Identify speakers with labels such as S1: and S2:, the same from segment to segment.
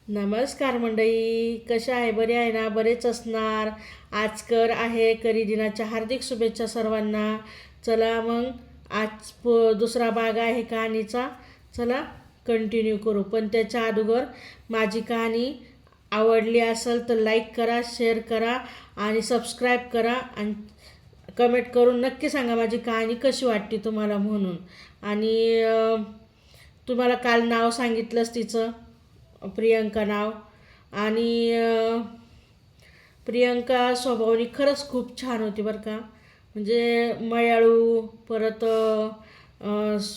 S1: नमस्कार मंडळी, कशा आहे? बरे आहे ना? बरेच असणार. आजकर आहे करी दिनाच्या हार्दिक शुभेच्छा सर्वांना. चला मग आज दुसरा भाग आहे कहाणीचा. चला कंटिन्यू करू. पण त्याच्या अगोदर माझी कहाणी आवडली असेल तर लाईक करा, शेअर करा आणि सबस्क्राईब करा आणि कमेंट करून नक्की सांगा माझी कहाणी कशी वाटते तुम्हाला म्हणून. आणि तुम्हाला काल नाव सांगितलंच तिचं, प्रियंका नाव. आणि प्रियंका स्वभावाने खरंच खूप छान होती बरं का. म्हणजे मयाळू, परत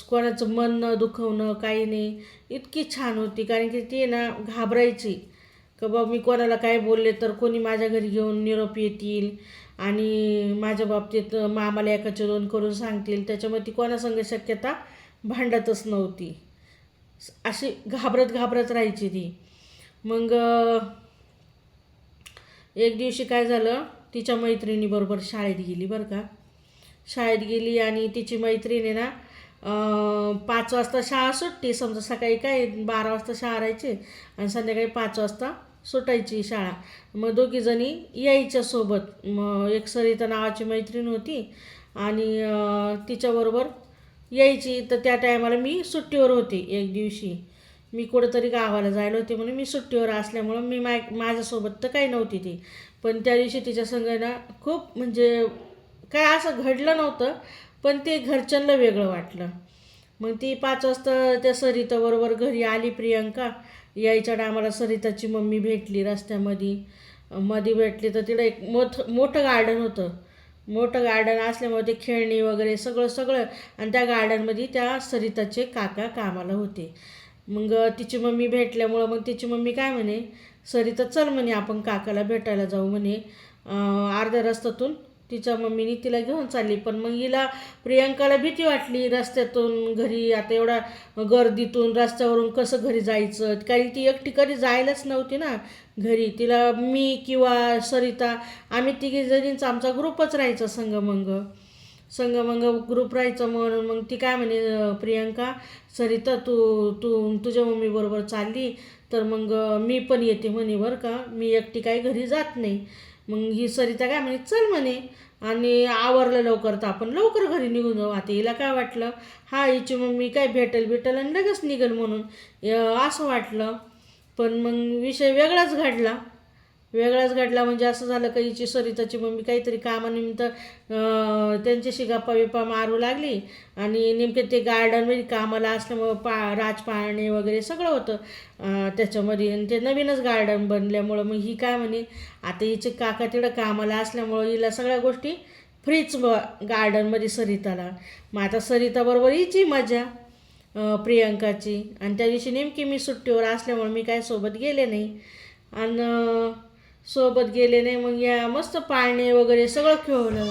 S1: कोणाचं मन न दुखवणं, काही नाही, इतकी छान होती. कारण की ती ना घाबरायची का बा मी कोणाला काय बोलले तर कोणी माझ्या घरी घेऊन निरोप येतील आणि माझ्या बाबतीत मामाला एकाचे दोन करून सांगतील. त्याच्यामुळे ती कोणासंग शक्यता भांडतच नव्हती. अशी घाबरत घाबरत राहायची ती. मग एक दिवशी काय झालं, तिच्या मैत्रिणीबरोबर शाळेत गेली बरं का. शाळेत गेली आणि तिची मैत्रिणी ना 5 वाजता शाळा सुटते. समजा सकाळी काय 12 वाजता शाळा राहायची आणि संध्याकाळी 5 वाजता सुटायची शाळा. मग दोघीजणी यायच्या सोबत. मग एक सरिता नावाची मैत्रीण होती आणि तिच्याबरोबर यायची. तर त्या टायमाला मी सुट्टीवर होते. एक दिवशी मी कुठंतरी गावाला जायला होते म्हणून मी सुट्टीवर असल्यामुळं मी माझ्यासोबत तर काही नव्हती ती. पण त्या दिवशी तिच्या संग ना खूप म्हणजे काय असं घडलं नव्हतं, पण ते घरच्यांना वेगळं वाटलं. मग ती 5 वाजता त्या सरिताबरोबर घरी आली प्रियंका. यायच्या टायमाला सरिताची मम्मी भेटली रस्त्यामध्ये भेटली. तर तिला एक मोठं गार्डन होतं. मोठं गार्डन असल्यामुळे ते खेळणी वगैरे सगळं सगळं. आणि त्या गार्डनमध्ये त्या सरिताचे काका कामाला होते. मग तिची मम्मी भेटल्यामुळं मग तिची मम्मी काय म्हणे, सरिता चल म्हणे आपण काकाला भेटायला जाऊ म्हणे. अर्ध्या रस्त्यातून तिच्या मम्मीने तिला घेऊन चालली. पण मग हिला प्रियंकाला भीती वाटली रस्त्यातून घरी. आता एवढा गर्दीतून रस्त्यावरून कसं घरी जायचं, कारण ती एकटी कधी जायलाच नव्हती ना घरी. तिला मी किंवा सरिता आम्ही तिघी जणींचा आमचा ग्रुपच राहायचा संगमंग ग्रुप राहायचं. म्हणून मग ती काय म्हणे, प्रियंका सरिता तू तू तुझ्या मम्मीबरोबर चालली तर मग मी पण येते म्हणे बरं का, मी एकटी काही घरी जात नाही. मग ही सरिता काय म्हणे चल म्हणे. आणि आवरलं लवकर तर आपण लवकर घरी निघून जाऊ. आता हिला काय वाटलं, हा हिची मम्मी काय भेटेल आणि लगेच निघेल म्हणून असं वाटलं. पण मग विषय वेगळाच घडला. म्हणजे असं झालं का हिची सरिताची मम्मी काहीतरी कामानिमित्त त्यांच्याशी गप्पा मारू लागली. आणि नेमके ते गार्डनमध्ये कामाला असल्यामुळं राजपाळणे वगैरे सगळं होतं त्याच्यामध्ये. आणि ते नवीनच गार्डन बनल्यामुळं मग ही काय म्हणे, आता हिचे काका तिकडं कामाला असल्यामुळं हिला सगळ्या गोष्टी फ्रीच गार्डनमध्ये सरिताला. मग आता सरिताबरोबर हिची मजा प्रियंकाची. आणि त्या दिवशी नेमकी मी सुट्टीवर असल्यामुळे मी काय सोबत गेले नाही. मग या मस्त पाळणे वगैरे सगळं खेळलं.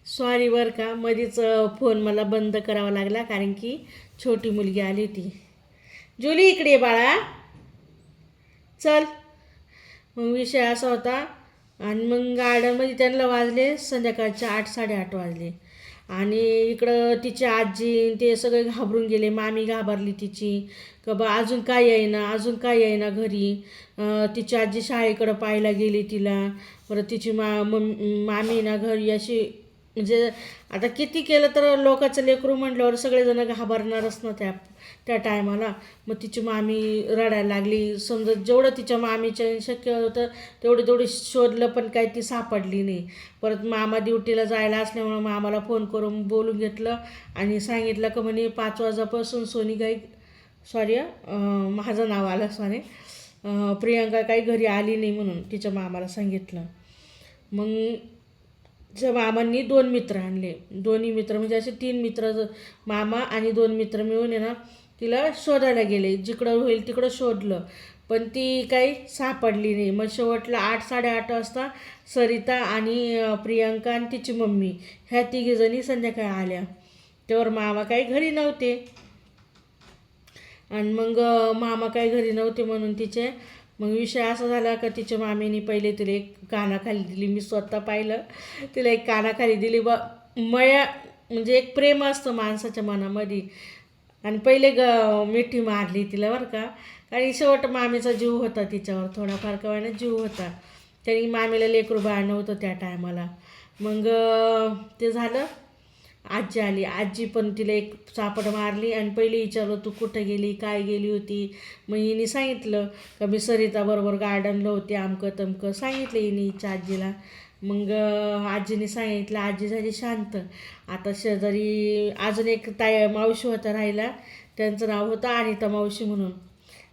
S1: सॉरी बरं का, मधीच फोन मला बंद करावा लागला कारण की छोटी मुलगी आली होती. जुली इकडे ये बाळा, चल. मग विषय असा होता. आणि मग गार्डनमध्ये त्यांना वाजले संध्याकाळचे 8-8:30 वाजले. आणि इकडं तिची आजी ते सगळे घाबरून गेले. मामी घाबरली तिची का बा अजून काय येईना घरी. तिची आजी शाळेकडं पाहायला गेली तिला. परत तिची मामी ना घरी अशी. म्हणजे आता किती केलं तर लोकांचं लेकरू म्हटल्यावर सगळेजण घाबरणारच ना त्या टायमाला. मग तिची मामी रडायला लागली. समजा जेवढं तिच्या मामीच्या शक्य होतं तेवढी शोधलं, पण काही ती सापडली नाही. परत मामा ड्युटीला जायला असल्यामुळं मामाला फोन करून बोलून घेतलं आणि सांगितलं का म्हणे 5 वाजल्यापासून माझं नाव आलं प्रियंका काही घरी आली नाही म्हणून तिच्या मामाला सांगितलं. मग तिच्या मामांनी 2 मित्र आणले. दोन्ही मित्र म्हणजे असे 3 मित्र, मामा आणि 2 मित्र मिळून ना तिला शोधायला गेले. जिकडं होईल तिकडं शोधलं, पण ती काही सापडली नाही. मग शेवटला 8-8:30 वाजता सरिता आणि प्रियंका आणि तिची मम्मी ह्या तिघीजणी संध्याकाळी आल्या. त्यावर मामा काही घरी नव्हते. आणि मग मामा काही घरी नव्हते म्हणून मग विषय असा झाला का तिच्या मामीने पहिले तिला एक कानाखाली दिली. मी स्वतः पाहिलं. तिला एक कानाखाली दिली. म्हणजे एक प्रेम असतं माणसाच्या मनामध्ये. आणि पहिले मिठी मारली तिला बरं का. कारण शेवट मामीचा जीव होता तिच्यावर, थोडाफार का होईना जीव होता. त्यांनी मामीला लेकरू बाळ नव्हतं त्या टायमाला. मग ते झालं. आजी आली. आजी पण तिला एक चापट मारली आणि पहिले विचारलं तू कुठं गेली, काय गेली होती. मग हिने सांगितलं का मी सरिताबरोबर गार्डनला होते, अमकं तमकं सांगितलं हिने हिच्या आजीला. मग आजीने सांगितलं. आजी झाली शांत. आता शेजारी अजून एक मावशी होता राहिला, त्यांचं नाव होतं अनिता मावशी म्हणून.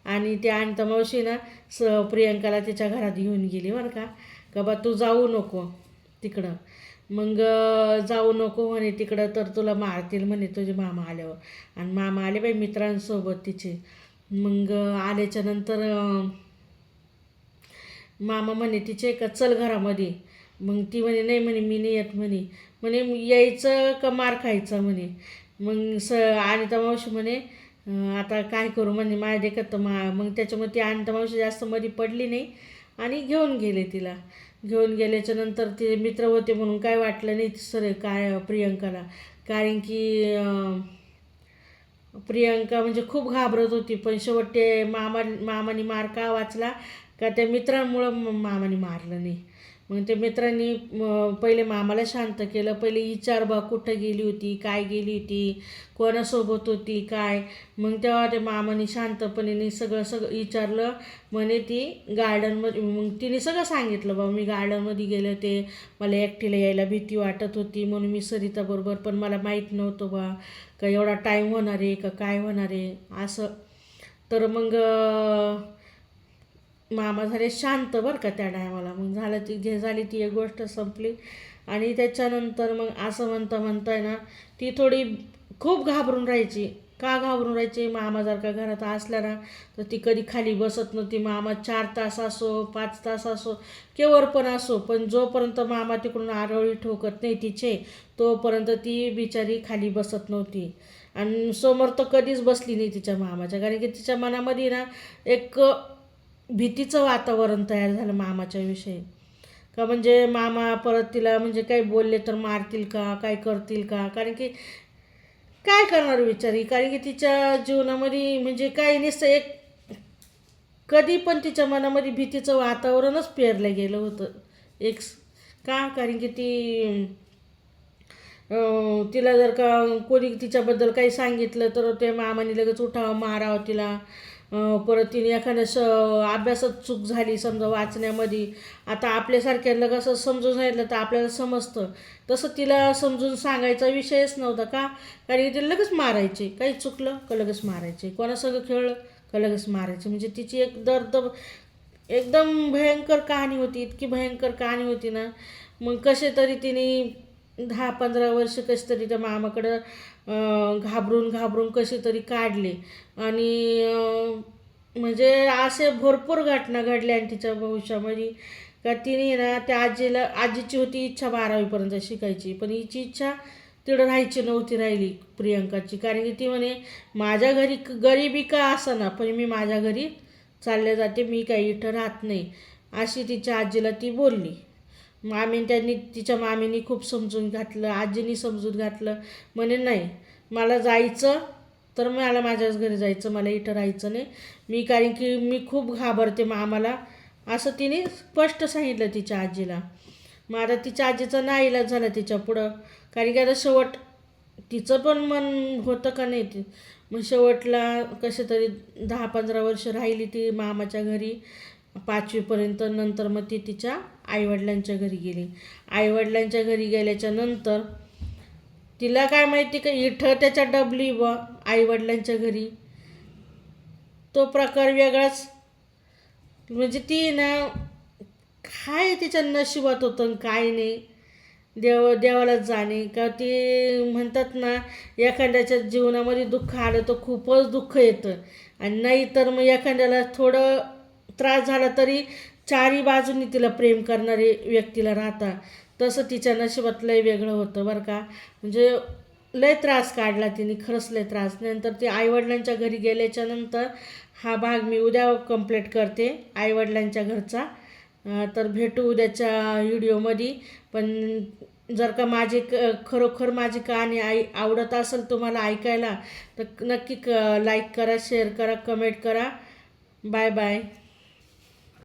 S1: आणि त्या अनिता मावशी ना प्रियंकाला तिच्या घरात घेऊन गेली बरं का बा तू जाऊ नको तिकडं. मग जाऊ नको म्हणे तिकडं, तर तुला मारतील म्हणे तुझे मामा आल्यावर. आणि मामा आले बाई मित्रांसोबत तिचे. मग आल्याच्या नंतर मामा म्हणे तिचे का चल घरामध्ये. मग ती म्हणे नाही म्हणे मी नाही येत म्हणे. म्हणे यायचं का मार खायचं म्हणे. मग अनिता मावशी म्हणे आता काय करू म्हणे माझ्या देखत तर मग त्याच्यामुळे ती अनिता मावशी जास्त मध्ये पडली नाही आणि घेऊन गेले तिला. घेऊन गेल्याच्या नंतर ते मित्र होते म्हणून काय वाटलं नाही सर काय प्रियंकाला. कारण की प्रियंका म्हणजे खूप घाबरत होती. पण शेवट ते मामाने मार का वाचला का त्या मित्रांमुळं मामाने मारलं नाही. मग ते मित्रांनी पहिले मामाला शांत केलं. पहिले विचार बा कुठं गेली होती, काय गेली होती, कोणासोबत होती काय. मग तेव्हा ते मामाने शांतपणे सगळं विचारलं. म्हणे ती गार्डनमध्ये. मग तिने सगळं सांगितलं बा मी गार्डनमध्ये गेले होते, मला एकटीला यायला भीती वाटत होती म्हणून मी सरिताबरोबर, पण मला माहीत नव्हतं बा का एवढा टाईम होणार आहे का काय होणार आहे असं. तर मग मामा झाले शांत बरं का त्या टायमाला. मग झालं ती झाली ती एक गोष्ट संपली. आणि त्याच्यानंतर मग असं म्हणताय ना ती थोडी खूप घाबरून राहायची. का घाबरून राहायची, मामा जर का घरात असला ना तर ती कधी खाली बसत नव्हती. मामा 4 तास असो 5 तास असो केवर पण असो, पण जोपर्यंत मामा तिकडून आरोळी ठोकत नाही तिचे तोपर्यंत ती बिचारी खाली बसत नव्हती. आणि समोर तर कधीच बसली नाही तिच्या मामाच्या. कारण की तिच्या मनामध्ये ना एक भीतीचं वातावरण तयार झालं मामाच्या विषयी. का म्हणजे मामा परत तिला म्हणजे काही बोलले तर मारतील का, काय करतील का. कारण की काय करणार बिचारी. कारण की तिच्या जीवनामध्ये म्हणजे काही नसतं एक कधी पण तिच्या मनामध्ये भीतीचं वातावरणच पेरलं गेलं होतं एक. का कारण की तिला जर का कोणी तिच्याबद्दल काही सांगितलं तर ते मामाने लगेच उठावं मारावं तिला. परत तिने एखाद्या अभ्यासात चूक झाली समजा वाचण्यामध्ये, आता आपल्यासारख्याला कसं समजून सांगितलं तर आपल्याला समजतं, तसं तिला समजून सांगायचा विषयच नव्हता. का कारण की तिला लगेच मारायचे, काही चुकलं का लगेच मारायचे, कोणासंग खेळलं का लगेच मारायचे. म्हणजे तिची एक एकदम भयंकर कहाणी होती, इतकी भयंकर कहाणी होती ना. मग कसे तरी तिने 10-15 वर्ष कसे तरी त्या मामाकडं घाबरून कसे तरी काढले. आणि म्हणजे असे भरपूर घटना घडल्या आणि तिच्या भविष्यामध्ये का तिने ना त्या आजीची होती इच्छा 12वीपर्यंत शिकायची, पण हिची इच्छा तिकडं राहायची नव्हती राहिली प्रियंकाची. कारण की ती म्हणे माझ्या घरी गरिबी का असेना पण मी माझ्या घरी चालले जाते, मी काही इथं राहत नाही अशी तिच्या आजीला ती बोलली. तिच्या मामीने खूप समजून घातलं, आजीनी समजून घातलं. म्हणे नाही मला जायचं तर मला माझ्याच घरी जायचं, मला इथं राहायचं नाही. कारण की मी खूप घाबरते मामाला असं तिने स्पष्ट सांगितलं तिच्या आजीला. मग आता तिच्या आजीचा नाईलाज झाला तिच्या पुढं. कारण की आता शेवट तिचं पण मन होतं का नाही ती. मग शेवटला कसे तरी 10-15 वर्ष राहिली ती मामाच्या घरी 5वीपर्यंत. नंतर मग ती तिच्या आईवडिलांच्या घरी गेली. आईवडिलांच्या घरी गेल्याच्या नंतर तिला काय माहिती का इथं त्याच्या डबली व आईवडिलांच्या घरी तो प्रकार वेगळाच. म्हणजे ती ना काय तिच्या नशिबात होतं काय नाही देवालाच जाणे. का ते म्हणतात ना एखाद्याच्या जीवनामध्ये दुःख आलं तर खूपच दुःख येतं, आणि नाही तर मग एखाद्याला थोडं त्रास झाला तरी चारी बाजूंनी तिला प्रेम करणारे व्यक्तीला राहतात. तसं तिच्या नशिबात लय वेगळं होतं बरं का. म्हणजे लय त्रास काढला तिने, खरंच लय त्रास. नंतर ती आईवडिलांच्या घरी गेल्याच्या नंतर हा भाग मी उद्या कंप्लीट करते आईवडिलांच्या घरचा. तर भेटू उद्याच्या व्हिडिओमध्ये. पण जर का खरोखर माझी कहाणी आवडत असेल तुम्हाला ऐकायला तर नक्की लाईक करा, शेअर करा, कमेंट करा. Bye bye.